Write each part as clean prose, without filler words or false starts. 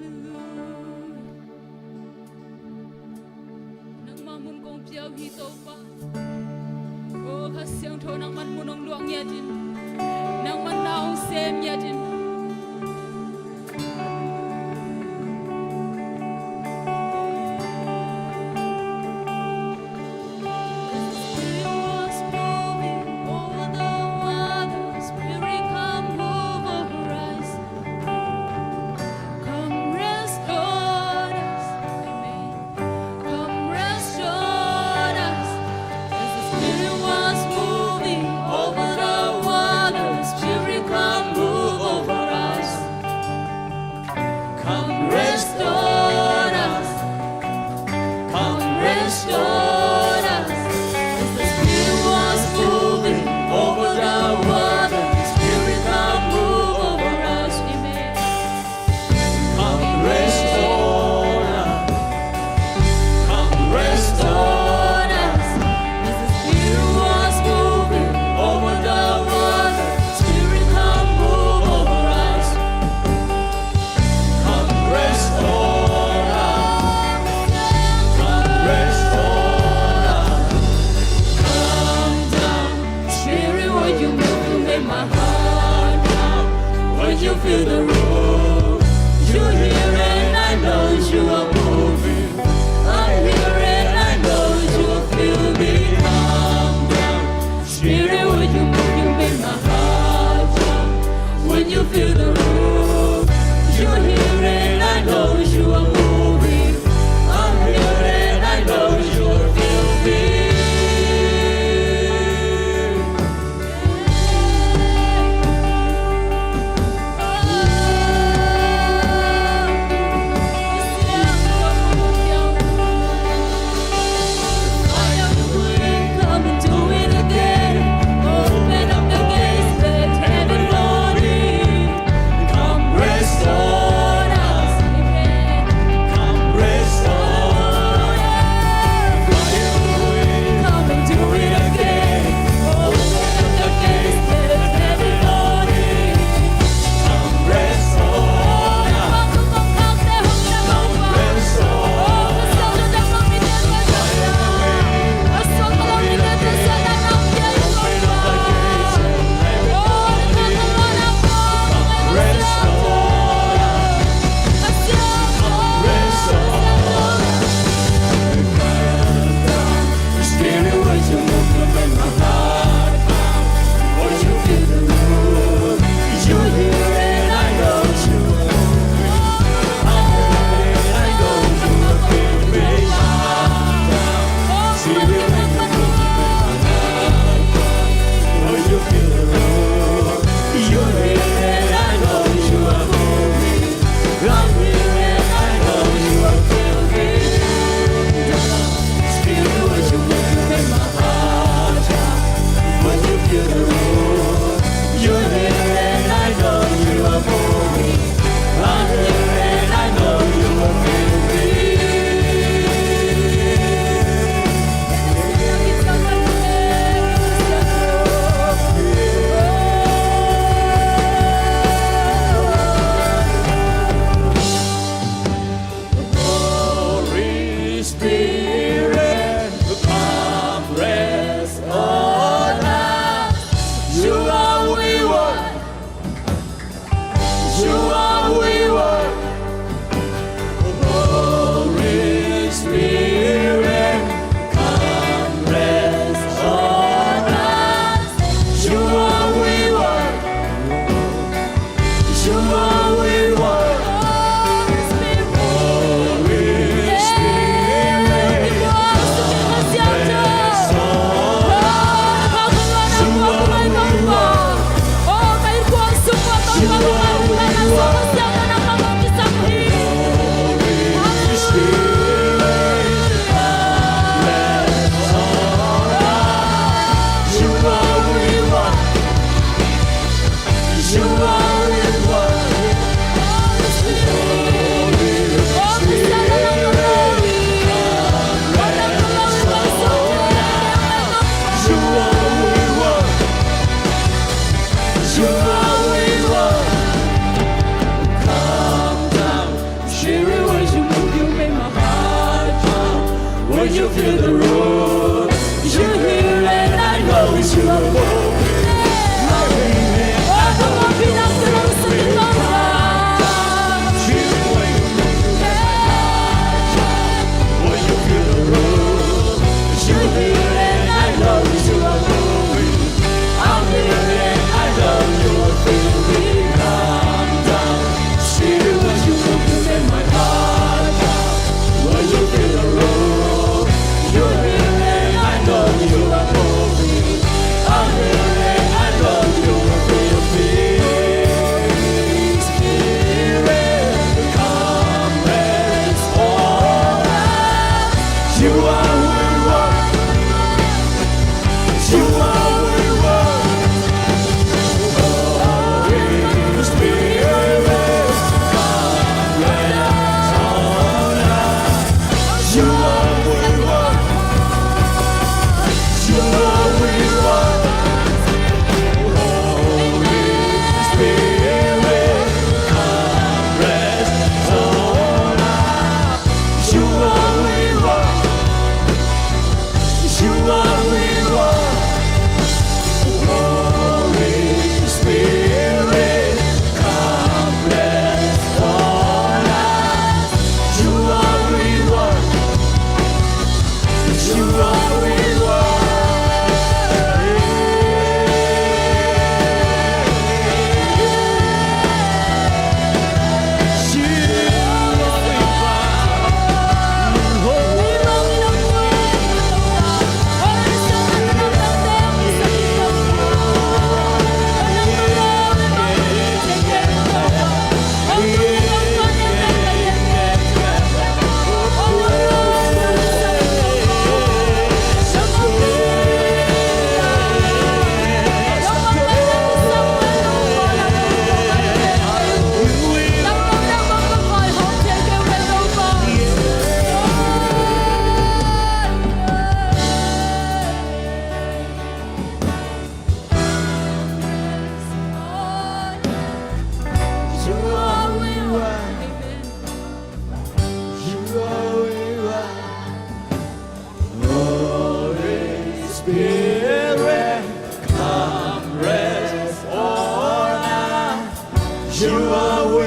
nang mamun kong piao hito pa oh hasyang tho nang man munong luang yadin nang man naong sem yadin You feel the room, you're here and I know you are moving. I'm here and I know you feel me. Calm down, Spirit, when you move, you make my heart jump. When you feel the room, you're here and I know you are moving. I'm here and I know you feel me.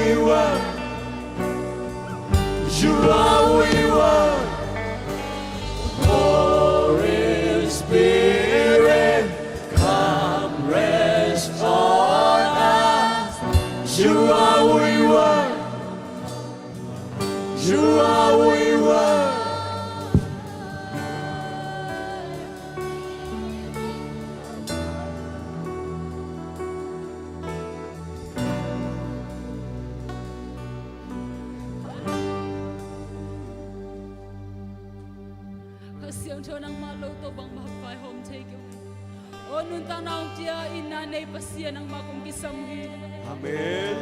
we were. You are we were. Holy Spirit, come rest on us. You are we were. You are we were. Siang cho nang malo to bang mahapay home takeaway. O nun tang naong tiya inanay pasiya ng makong kisamhi. Amen.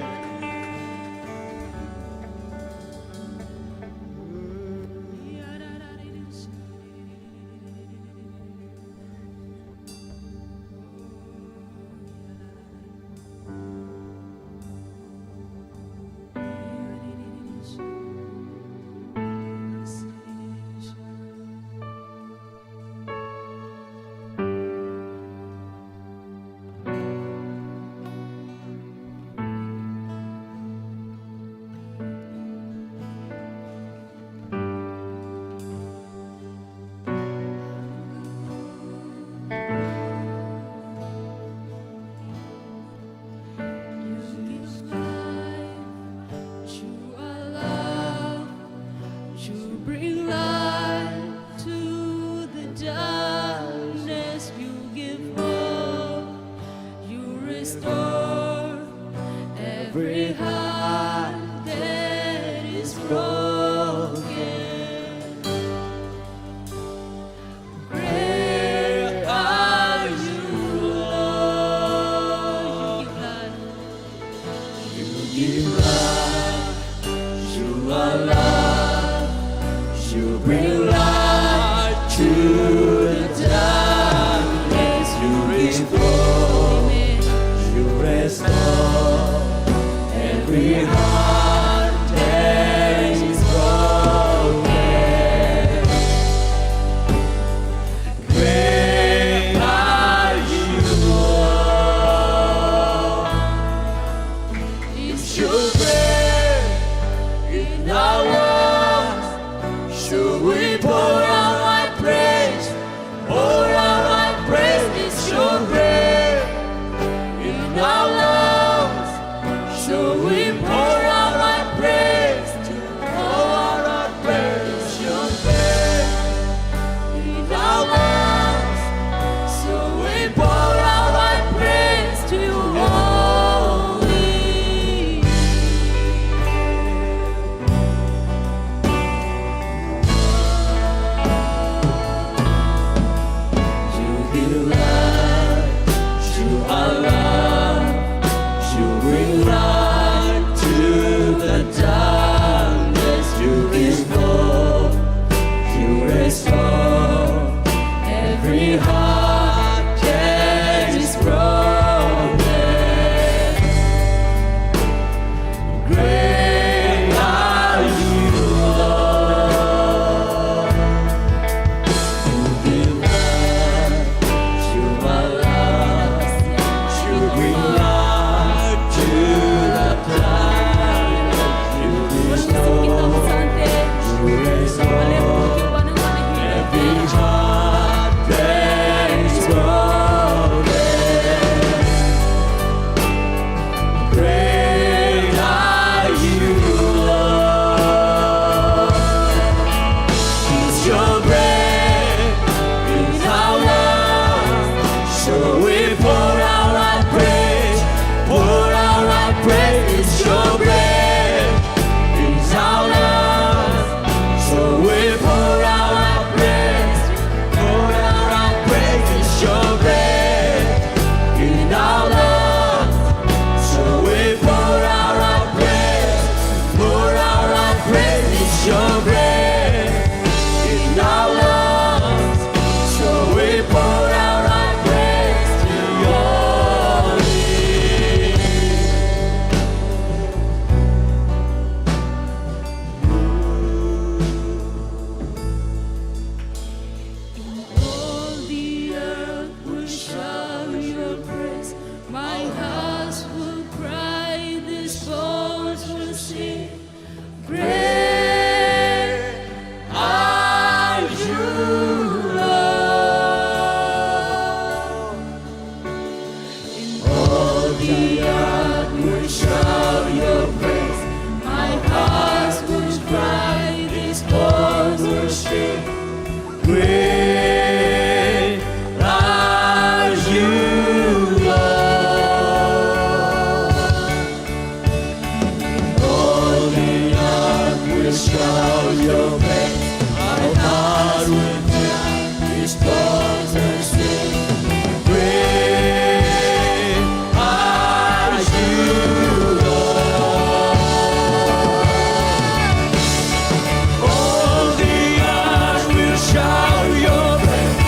Every heart that is broken, great are you, Lord. You give life, you are love, you bring light to the darkness. You restore, you restore. Every heart that is broken, great are you, Lord. It's your breath in our lungs. Should we pour out our praise? Pour out our praise. It's your breath in our lungs. Should we pour out our praise? Pour out our praise. Your breath in our lungs. So we pour out our praise to you only. shout your praise. My heart will cry, response and sing. Great are you, Lord. All the earth will shout your praise.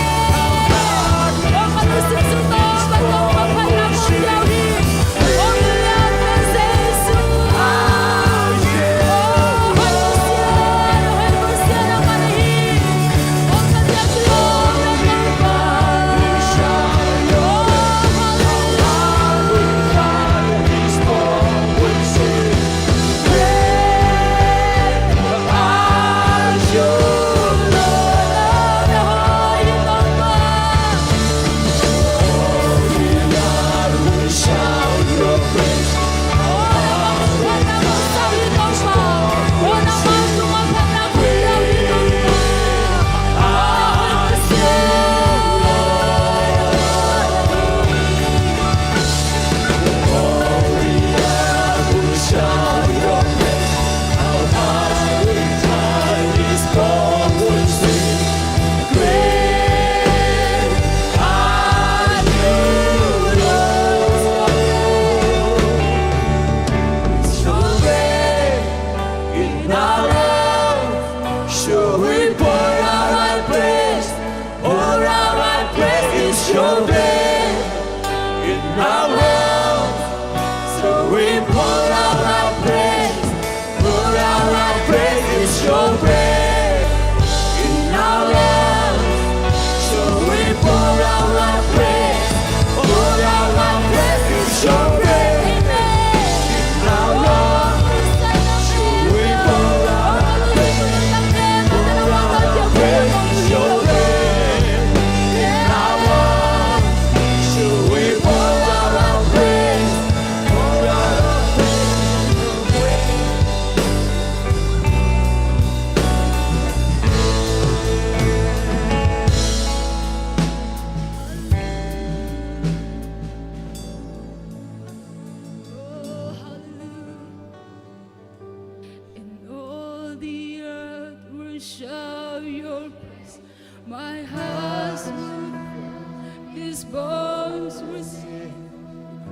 Shout your praise, my heart will cry, these bones will sing.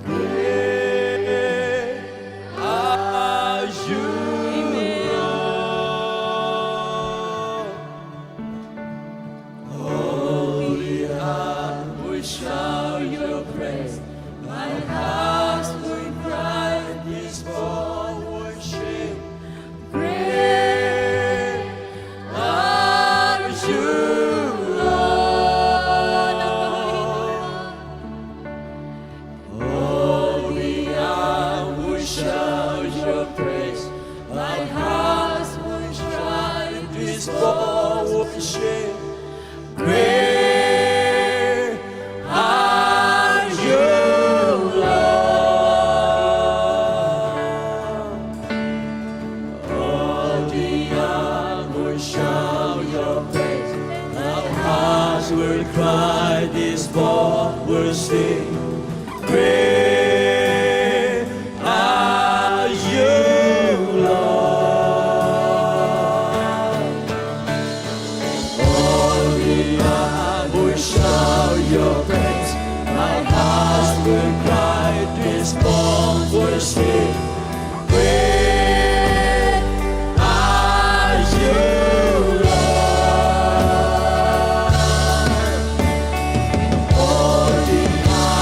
Great are you, Lord. All the earth will shout your praise. My heart will cry, this bones will sing. Great are you, Lord. All the earth will shout your praise. My heart will cry, this bones will sing. Great are you, Lord. All the earth will shout your praise. Our hearts will cry, this voice will sing. Great are you, Lord. All the earth will shout your praise. My heart will cry, this voice will sing. Great are you, Lord. All the earth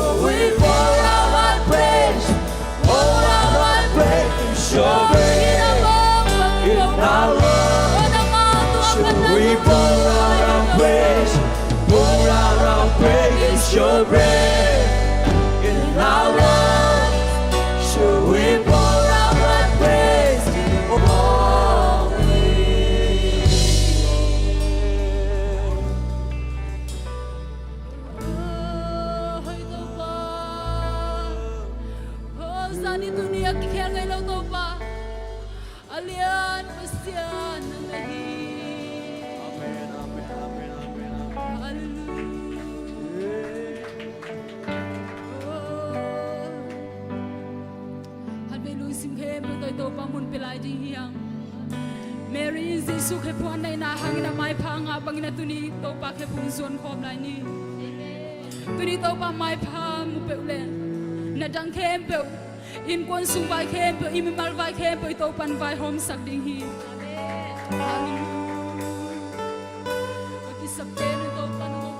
So we pour out our praise, pour out our praise, your grace in our world. So we pour out our praise, pour out our praise, your grace in our world. So we pour out our praise, Sani dunia kikir ngay lo to pa alian pastian ng lahi. Amen, amen, amen, amen, amen. Hallelujah. Hallelujah sim khe mo to pa mun pilai ding hiang. Mary Jesu khe puan nay na hangin na mai pa nga bangina tuni to pa khe pung suan khom lai ni. Tuni to pa mai pa mu pe ulen na dang khem pe in quân sung vai khem pe im mal vai khem pe to pan vai hom sak ding hi. Hallelujah. Aki sab te nu to pan ho.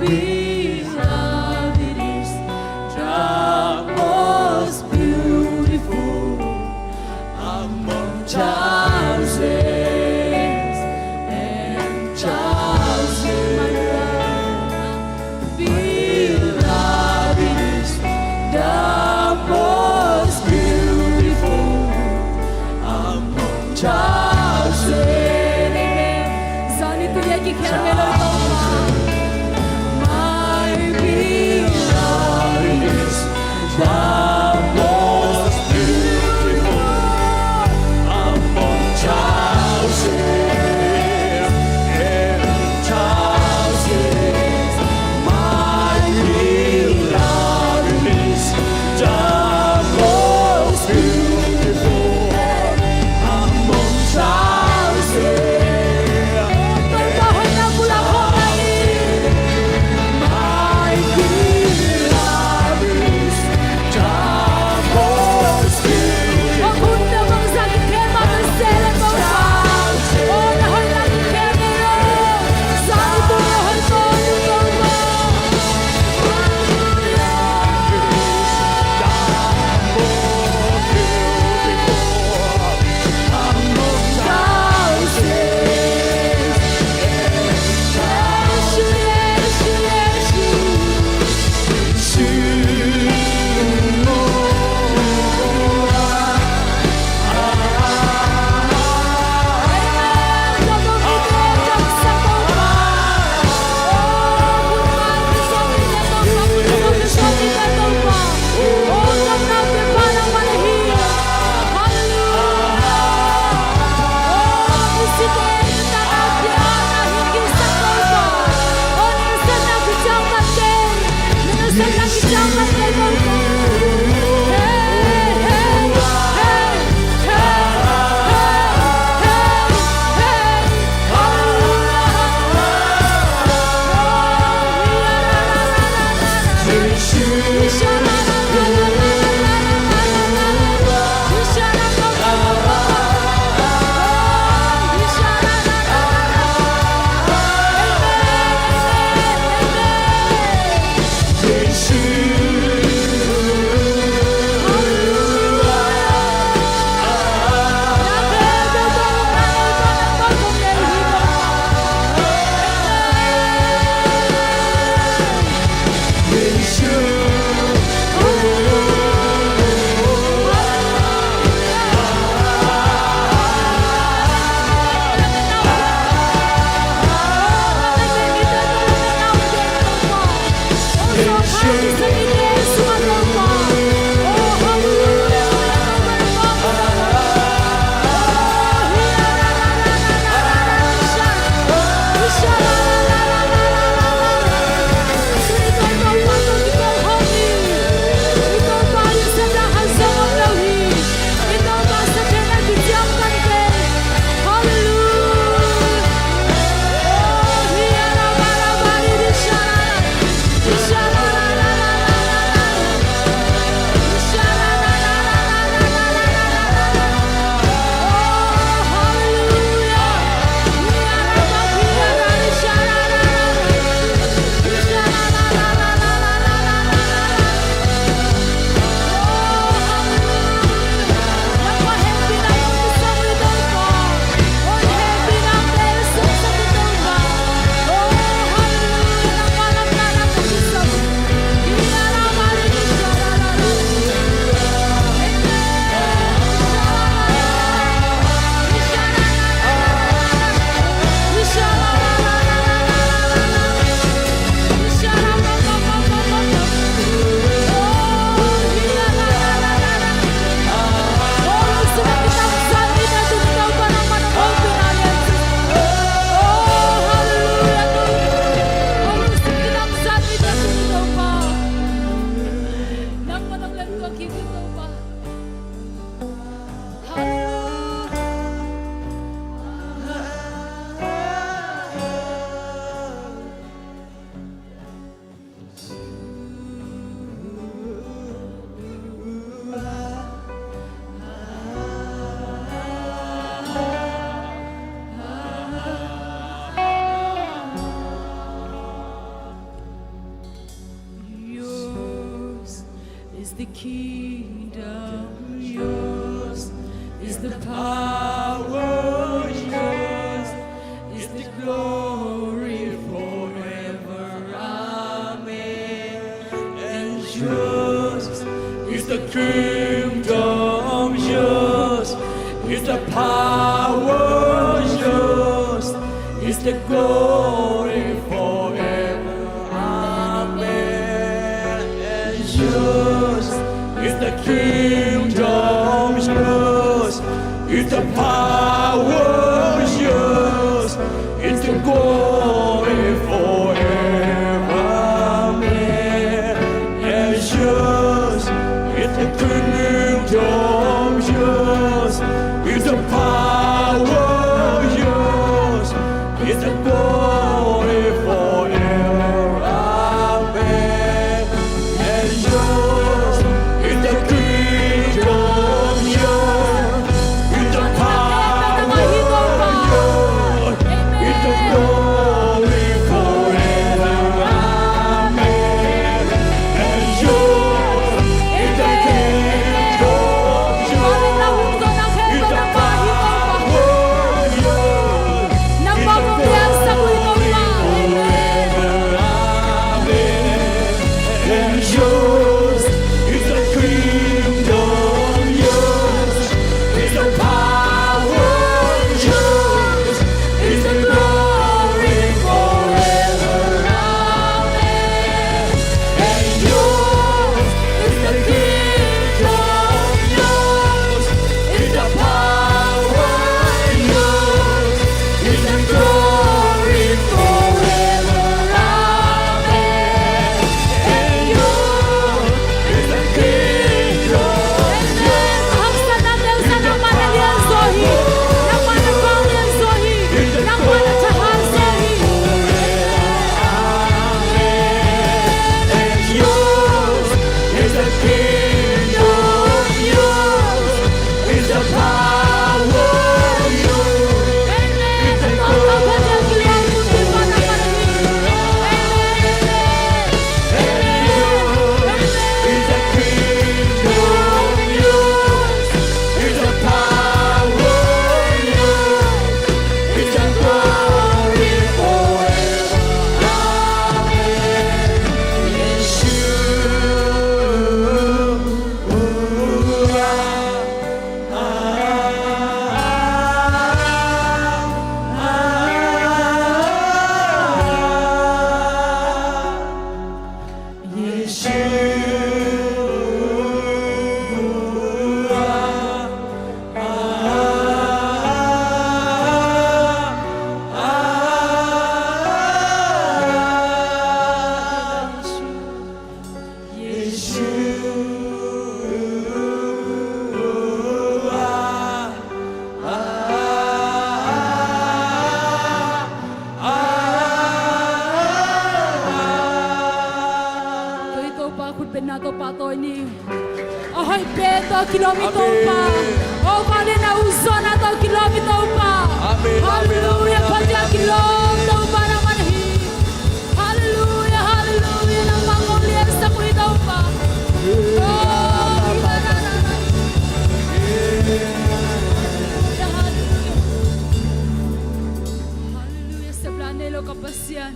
beloved is the most beautiful among thousands and thousands. Beloved is the most beautiful among thousands. Zani tu ye ki kher me lo to My beloved is the most beautiful among thousands and thousands. My beloved is the most beautiful among thousands. My beloved is the most beautiful. the kingdom, yours is the power, yours is the glory forever. Amen. And yours is the kingdom, yours is the power, yours is the glory forever. Amen. And yours is the kingdom, yours is the power, yours is the glory forever. Amen. And yours is the kingdom, yours is the power, yours is the glory forever. Amen. And yours is the kingdom, yours is the power, yours is the glory forever. Amen. And yours is the kingdom, yours is the power, yours and yours is the kingdom, yours is the power, yours is the glory forever. Amen. And yours is the kingdom, yours is the power, yours is the glory forever. Amen. And yours is the kingdom, Haksan natin sa nama ng Lian Zohi, nama ng Bang Lian Zohi, nama ng Tahar Zohi. and yours is the kingdom, yours is the power, yours is the glory forever. And yours is the kingdom, yours is the power, yours is the glory forever. Amen. Ito pa, kutben na to pa to ni. Ahoy, peto, kilomito pa. O, kali na uso na to, kilomito pa. Amen. Hallelujah, pati kilomito pa naman hi. Hallelujah, hallelujah, nang mangulian sa kuitaw pa. Oh, iba na naman. Hallelujah, sa planelo kapasyan.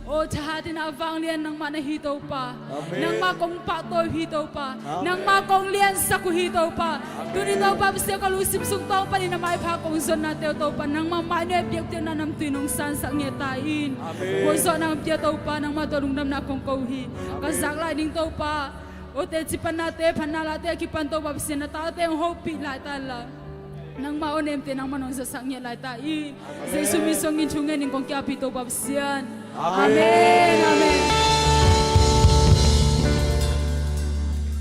O tahatin avang lian ng manahitaw pa. Amen. Nang makong patoy hitaw pa. Nang makong lian sa kuhitaw pa. Tunitaw pa basta kalusip sungtaw pa rin na may pakong zon na teo pa. Nang mamanya biyaktiyo na nam tinong sansang ngetain. Amen. Boso nang biyataw pa nang matulong nam na kong kauhi. Kasakla ding taw pa. O te sipan nate panalate kipantaw pa basta na tate ang hopi lai tala. Nang maonem te nang manong sasang niya lai tain. Sa sumisong inchungen ng kong kiapito pa basta. Amen.